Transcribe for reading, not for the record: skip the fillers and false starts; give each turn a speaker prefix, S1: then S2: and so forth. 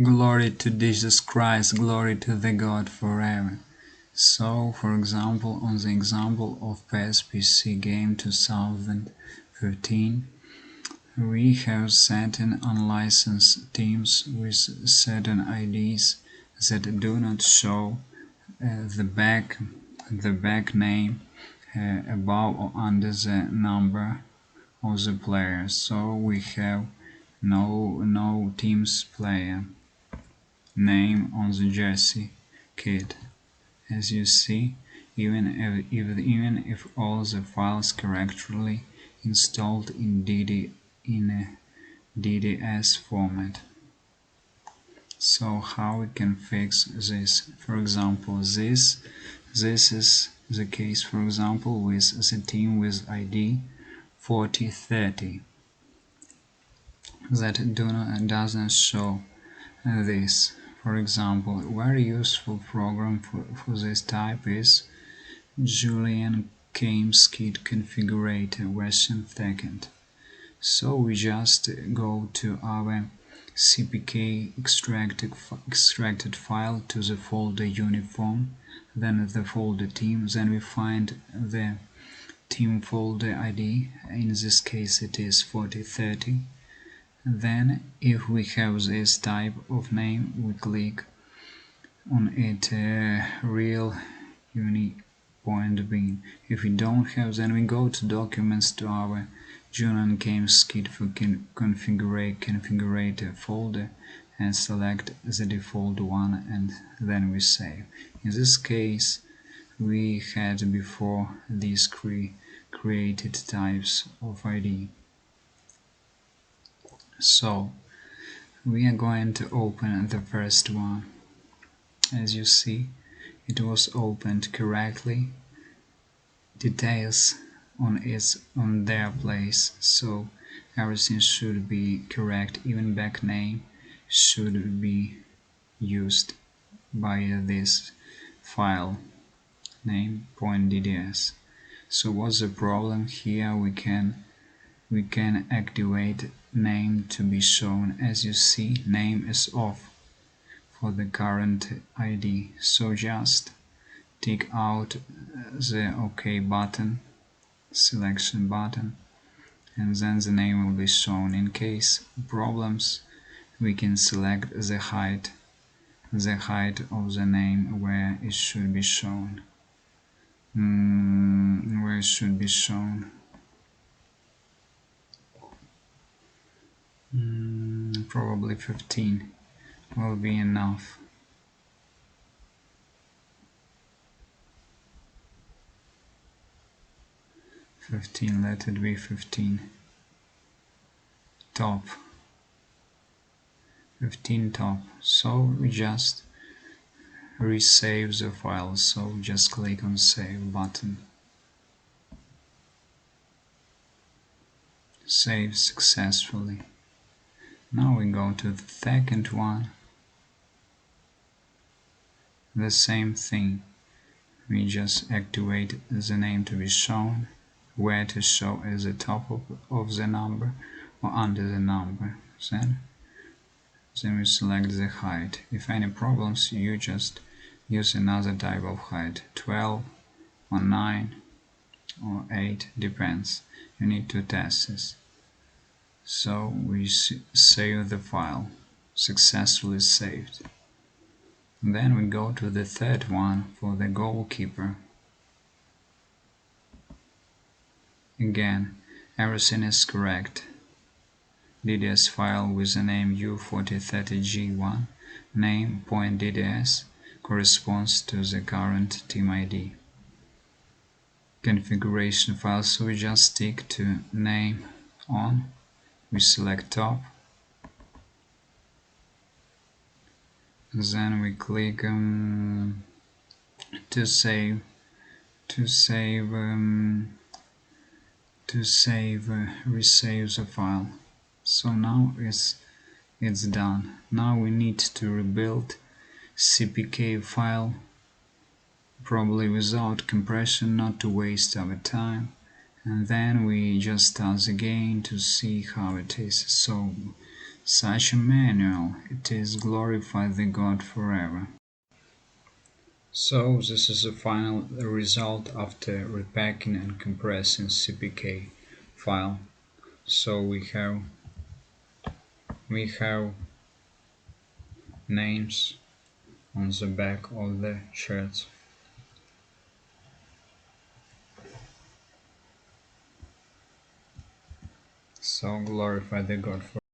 S1: Glory to Jesus Christ, glory to the God forever. So, for example, on the example of PSPC game 2013, we have certain unlicensed teams with certain IDs that do not show the back name above or under the number of the player. So we have no team's player name on the jersey kit. As you see, even if all the files correctly installed in a DDS format. So how we can fix this? For example, this is the case, for example, with the team with ID 4030 that doesn't show this. For example, a very useful program for this type is Julian Games Kit Configurator version 2nd. So we just go to our CPK extracted file to the folder uniform, then the folder team, then we find the team folder ID, in this case it is 4030. Then if we have this type of name, we click on it, real unique point bin. If we don't have, then we go to documents to our Julian Games Kit for configurator folder and select the default one, and then we save. In this case we had before these created types of ID. So we are going to open the first one. As you see, it was opened correctly. Details on their place, so everything should be correct. Even back name should be used by this file name .dds. So what's the problem here? We can activate name to be shown. As you see, name is off for the current ID, so just take out the OK button, selection button, and then the name will be shown. In case problems, we can select the height of the name where it should be shown. Probably 15 will be enough. Let it be 15. Top. 15 top. So we just resave the file. So just click on Save button. Save successfully. Now we go to the second one. The same thing. We just activate the name to be shown, where to show as the top of the number or under the number. Then we select the height. If any problems, you just use another type of height, 12 or 9 or 8, depends. You need to test this. So we save the file, successfully saved. Then we go to the third one for the goalkeeper. Again, everything is correct. DDS file with the name U4030G1, name .dds corresponds to the current team ID. Configuration file, so we just stick to name on, we select top, then we click to save, resave the file. So now it's done. Now we need to rebuild CPK file, probably without compression, not to waste our time, and then we just start again to see how it is. So Such a manual, it is glorify the God forever. So this is the final result after repacking and compressing CPK file. So we have names on the back of the shirts. So glorify the God forever.